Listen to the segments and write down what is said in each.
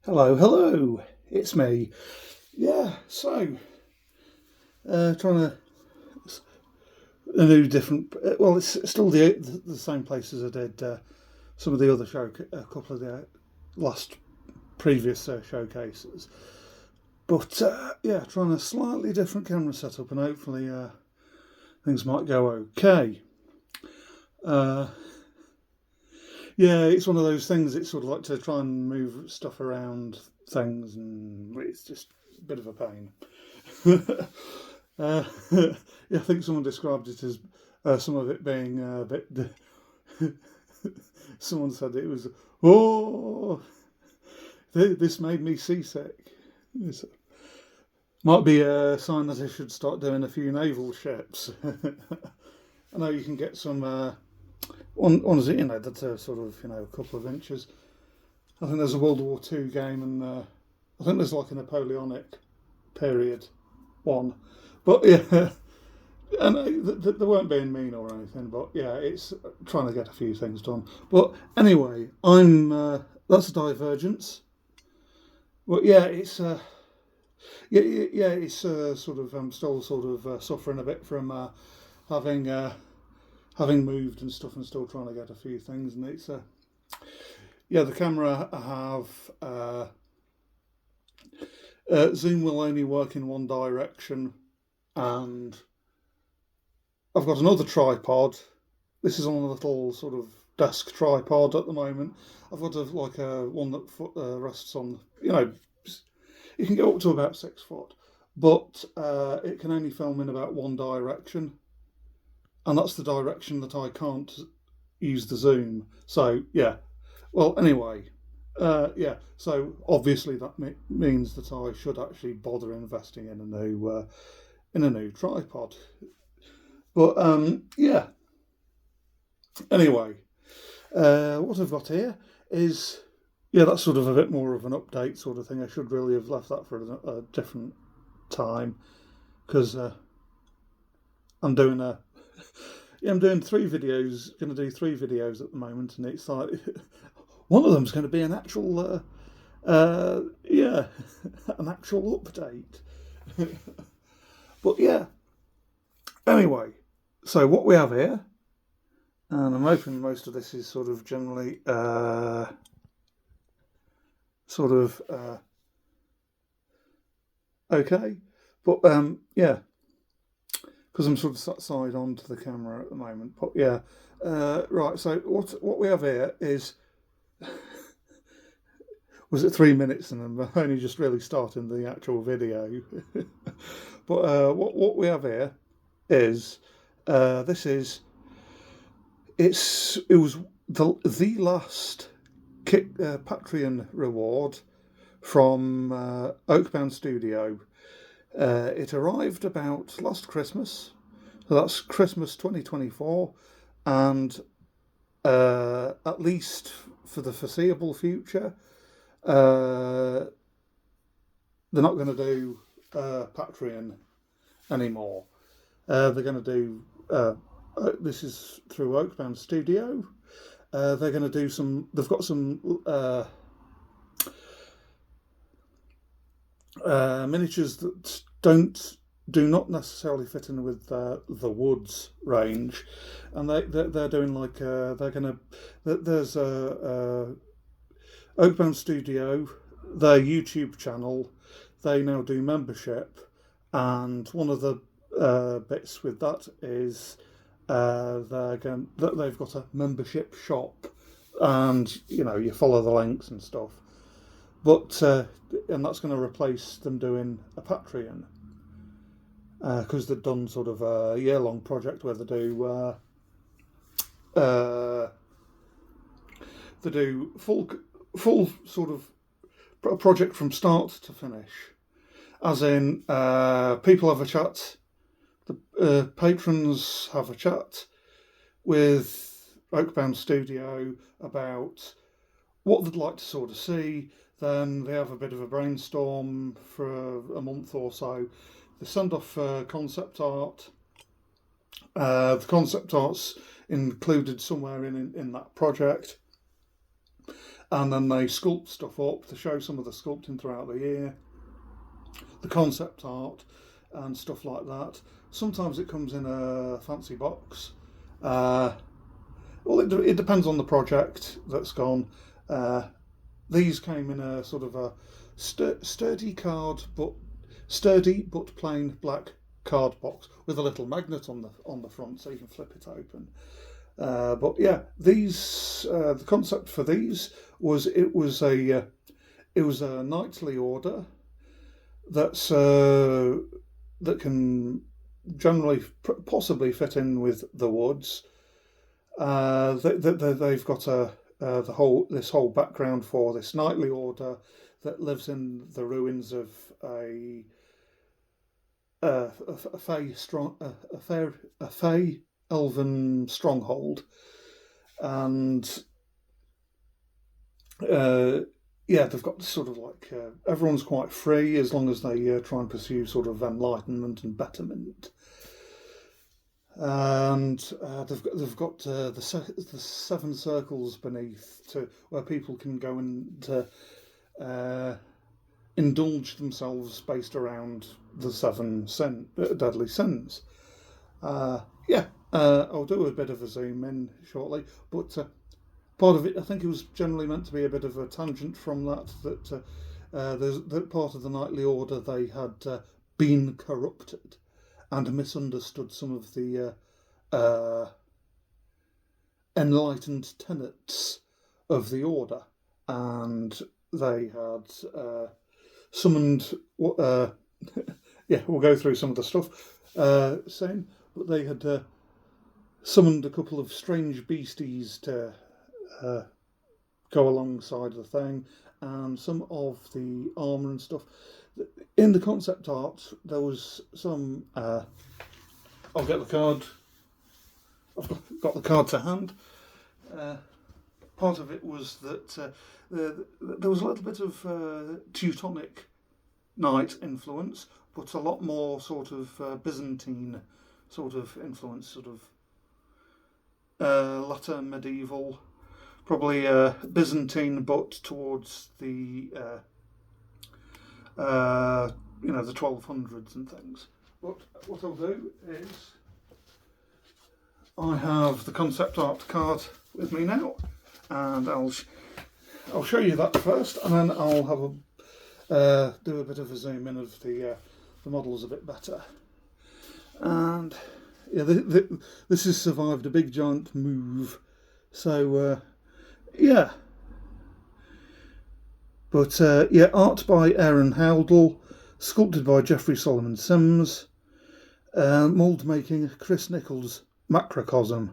Hello, hello, it's me. Trying to a new different. Well, it's still the same place as I did some of the other a couple of the last previous showcases. But trying a slightly different camera setup, and hopefully things might go okay. Uh, yeah, it's one of those things. It's sort of like to try and move stuff around things, and it's just a bit of a pain. uh, yeah, I think someone described it as some of it being a bit. Someone said it was, oh, this made me seasick. This might be a sign that I should start doing a few naval ships. I know you can get some ones that are sort of a couple of inches. I think there's a World War II game, and I think there's like a Napoleonic period one. But yeah, and they weren't being mean or anything. But yeah, it's trying to get a few things done. But anyway, that's a divergence. Well, yeah, it's it's sort of still sort of suffering a bit from having having moved and stuff, and still trying to get a few things. And it's the camera I have zoom will only work in one direction, and I've got another tripod. This is on a little sort of desk tripod at the moment. I've got a one that rests on, you can go up to about 6 foot, but it can only film in about one direction, and that's the direction that I can't use the zoom. So yeah, well anyway, So obviously that means that I should actually bother investing in a new tripod. But Anyway, what I've got here is that's sort of a bit more of an update sort of thing. I should really have left that for a different time, because I'm doing I'm doing 3 videos. Going to do 3 videos at the moment, and it's like one of them's going to be an actual an actual update. But yeah, anyway, so what we have here, and I'm hoping most of this is sort of generally okay, but because I'm sort of sat side on to the camera at the moment. But yeah, right. So what we have here is, was it 3 minutes, and I'm only just really starting the actual video. But what we have here is this is it was the last Patreon reward from Oakbound Studio. It arrived about last Christmas, so that's Christmas 2024, and at least for the foreseeable future, they're not going to do Patreon anymore. They're going to do this is through Oakbound Studio. They're going to do some. They've got some miniatures that do not necessarily fit in with the Woods range, and they're doing like they're gonna. There's a Oakbound Studio, their YouTube channel. They now do membership, and one of the bits with that is they've got a membership shop, and you follow the links and stuff. But and that's going to replace them doing a Patreon, because they've done sort of a year-long project where they do full sort of project from start to finish, as in people have a chat, the patrons have a chat with Oakbound Studio about what they'd like to sort of see. Then they have a bit of a brainstorm for a month or so. They send off concept art. The concept art's included somewhere in that project. and then they sculpt stuff up to show some of the sculpting throughout the year, the concept art and stuff like that. Sometimes it comes in a fancy box. Well, it depends on the project that's gone. These came in a sort of a sturdy but plain black card box with a little magnet on the front, so you can flip it open. But yeah, these the concept for these was it was a nightly order that can generally possibly fit in with the woods. They've got this whole background for this knightly order that lives in the ruins of a fey elven stronghold, and they've got sort of like everyone's quite free as long as they try and pursue sort of enlightenment and betterment. And they've got the seven circles beneath where people can go and indulge themselves based around the seven deadly sins. I'll do a bit of a zoom in shortly, but part of it, I think it was generally meant to be a bit of a tangent from that there's that part of the knightly order they had been corrupted and misunderstood some of the enlightened tenets of the order, and they had summoned. We'll go through some of the stuff soon, but they had summoned a couple of strange beasties to go alongside the thing, and some of the armour and stuff. In the concept art, there was some. I'll get the card. I've got the card to hand. Part of it was that there was a little bit of Teutonic knight influence, but a lot more sort of Byzantine sort of influence, sort of latter medieval, probably Byzantine, but towards the the 1200s and things. But what I'll do is I have the concept art card with me now, and I'll show you that first, and then I'll have do a bit of a zoom in of the models a bit better. And yeah, this has survived a big giant move, so yeah. But art by Aaron Howdle, sculpted by Jeffrey Solomon Sims, mould making Chris Nichols Macrocosm,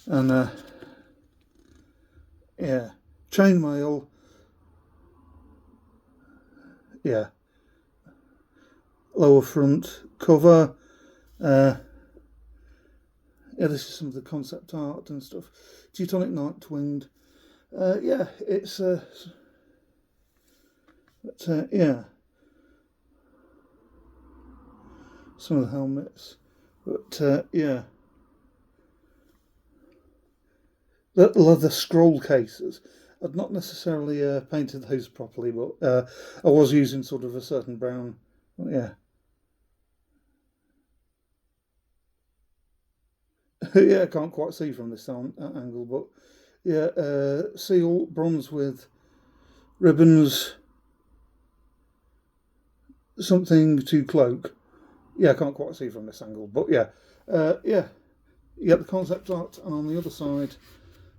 and chainmail, lower front cover. This is some of the concept art and stuff. Teutonic Nightwinged. It's some of the helmets, but the leather scroll cases. I'd not necessarily painted those properly, but I was using sort of a certain brown. I can't quite see from this angle, but seal bronze with ribbons, something to cloak. I can't quite see from this angle, but you get the concept art, and on the other side,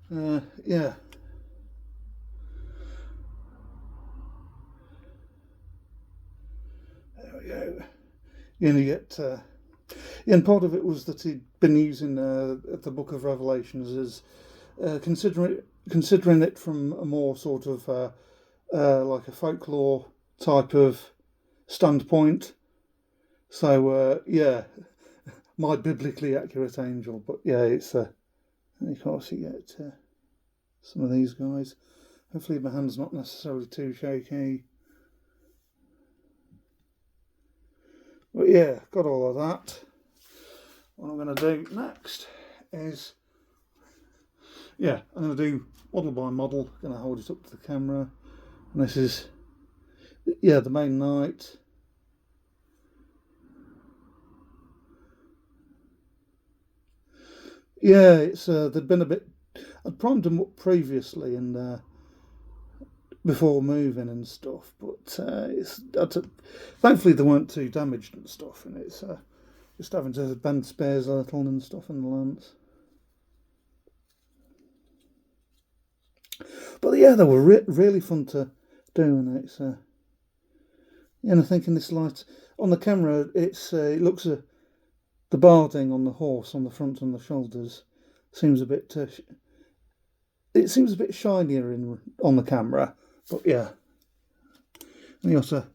there we go. You get, and part of it was that he'd been using the Book of Revelations as considering it from a more sort of like a folklore type of standpoint. So my biblically accurate angel, but it's you can also get some of these guys. Hopefully my hand's not necessarily too shaky. But got all of that. What I'm going to do next is yeah, I'm going to do model by model. Going to hold it up to the camera. And this is, yeah, the main night. Yeah, it's they'd been a bit. I'd primed them up previously and before moving and stuff, but thankfully they weren't too damaged and stuff, and it's just having to bend spares a little and stuff in the lance. But yeah, they were really fun to do, and it's and I think in this light on the camera, it looks the barding on the horse on the front and the shoulders seems a bit. It seems a bit shinier on the camera, but yeah. And you got a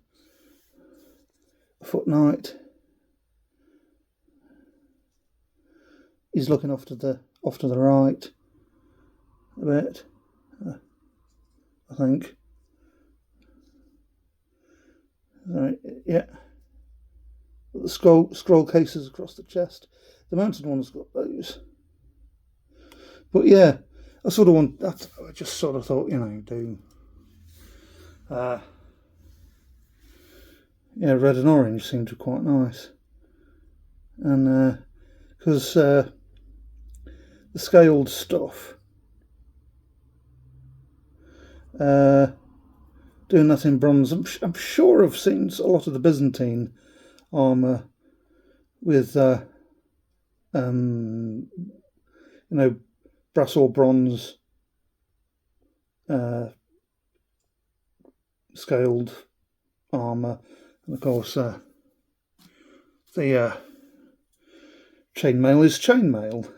foot knight. He's looking off to the right a bit, I think. Right, yeah. The scroll cases across the chest. The mounted one's got those. But yeah, I just sort of thought, do. Yeah, red and orange seemed quite nice. And because the scaled stuff, doing that in bronze, I'm sure I've seen a lot of the Byzantine armour with brass or bronze scaled armour, and of course the chainmail is chainmail.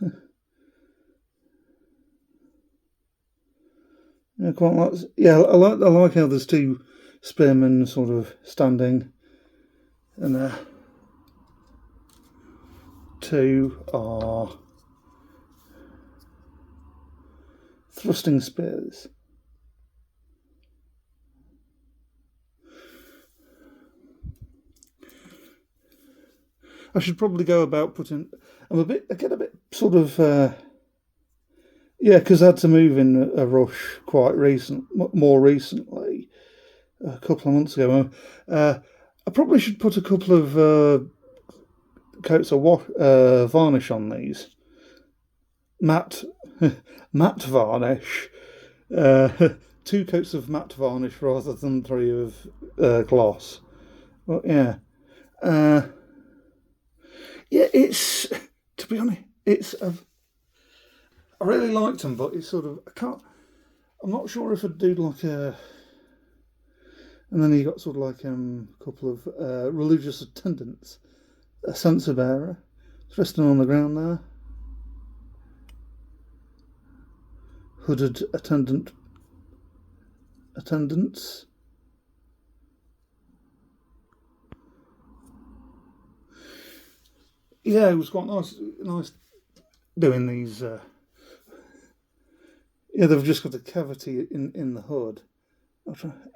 Yeah, quite like. Yeah, I like how there's two spearmen sort of standing, and two are thrusting spears. I should probably go about putting. I get a bit sort of. Yeah, because I had to move in a rush more recently, a couple of months ago. I probably should put a couple of coats of varnish on these. Matte varnish. 2 coats of matte varnish rather than 3 of gloss. Well, yeah. Yeah, it's, to be honest, I really liked them, but it's sort of, I'm not sure if I'd do like and then you got sort of like a couple of religious attendants, a censer bearer, resting on the ground there, hooded attendants. Yeah, it was quite nice doing these. Yeah, they've just got a cavity in the hood.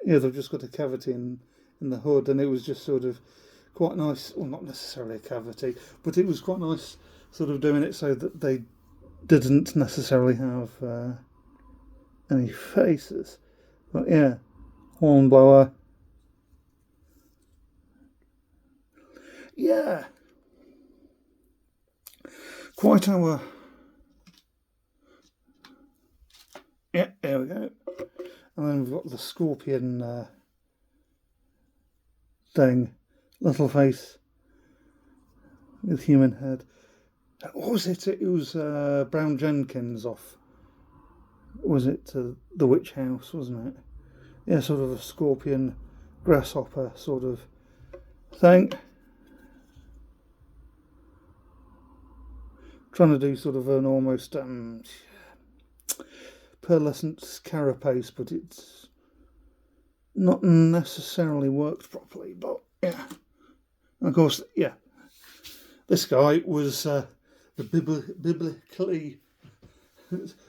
Yeah, they've just got a cavity in the hood, and it was just sort of quite nice. Well, not necessarily a cavity, but it was quite nice sort of doing it so that they didn't necessarily have any faces. But yeah, hornblower. Yeah, quite our. Yeah, there we go. And then we've got the scorpion thing, little face with human head. What was it? It was Brown Jenkins off. Was it the Witch House, wasn't it? Yeah, sort of a scorpion, grasshopper sort of thing. Trying to do sort of an almost pearlescent carapace, but it's not necessarily worked properly. But yeah, and of course, yeah, this guy was the biblically.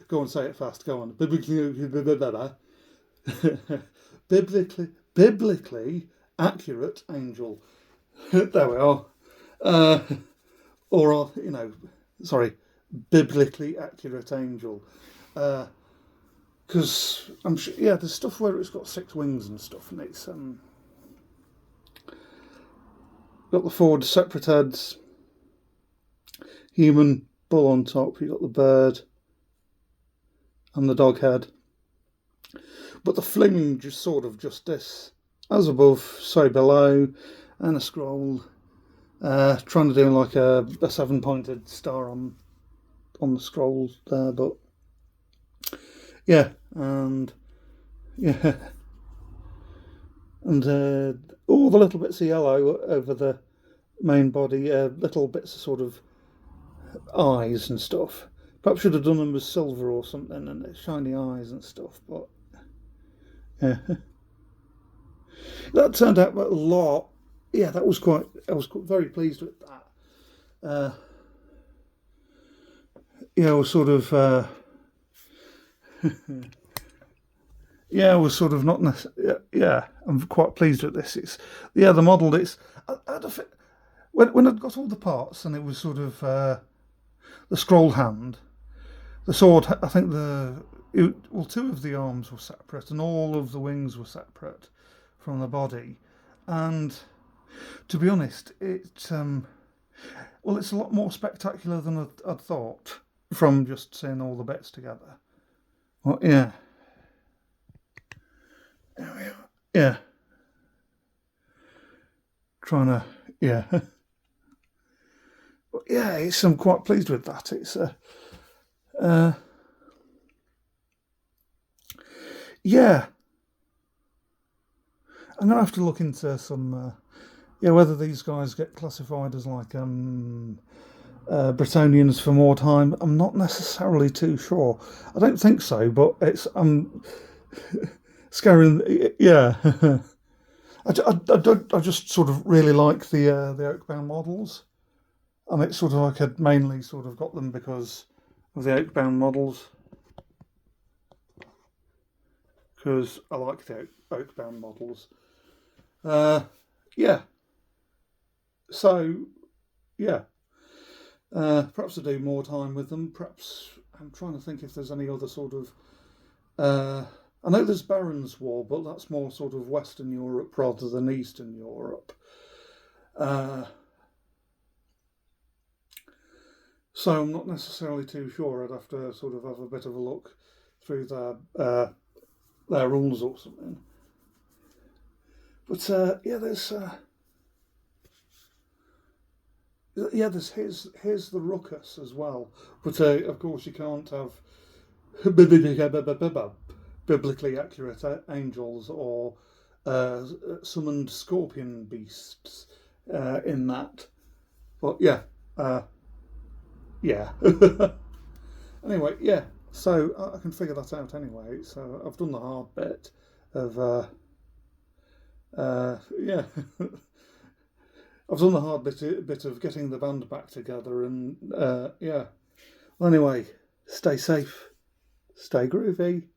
Go on, say it fast. Go on, biblically accurate angel. There we are. Or sorry, biblically accurate angel. Because I'm sure, yeah, there's stuff where it's got 6 wings and stuff, and it's got the 4 separate heads, human, bull on top. You got the bird and the dog head. But the fling just sort of just this, as above, so below, and a scroll. Trying to do like a 7-pointed star on the scroll there, but yeah, and yeah, and all the little bits of yellow over the main body, little bits of sort of eyes and stuff. Perhaps should have done them with silver or something, and shiny eyes and stuff. But yeah, that turned out a lot. Yeah, that was quite. I was very pleased with that. Yeah, I was sort of. Yeah, I was sort of not. Yeah, I'm quite pleased with this. It's the model. When I'd got all the parts and it was sort of the scroll hand, the sword. I think 2 of the arms were separate and all of the wings were separate from the body, and to be honest, it's a lot more spectacular than I'd thought from just seeing all the bits together. Well, yeah. Yeah. Trying to, yeah. But yeah, I'm quite pleased with that. It's yeah. I'm gonna have to look into some, whether these guys get classified as like Bretonians for more time. I'm not necessarily too sure. I don't think so, but it's scaring. Yeah, I just sort of really like the Oakbound models, and it's sort of like I'd mainly sort of got them because of the Oakbound models, because I like the Oakbound models. Yeah. So, yeah. Perhaps I'll do more time with them. Perhaps I'm trying to think if there's any other sort of. I know there's Baron's War, but that's more sort of Western Europe rather than Eastern Europe. So I'm not necessarily too sure. I'd have to sort of have a bit of a look through their rules or something. But there's. Here's the ruckus as well, but of course you can't have biblically accurate angels or summoned scorpion beasts in that. But yeah. Anyway, yeah. So I can figure that out anyway. So I've done the hard bit of yeah. I've done the hard bit of getting the band back together, and yeah. Well, anyway, stay safe, stay groovy.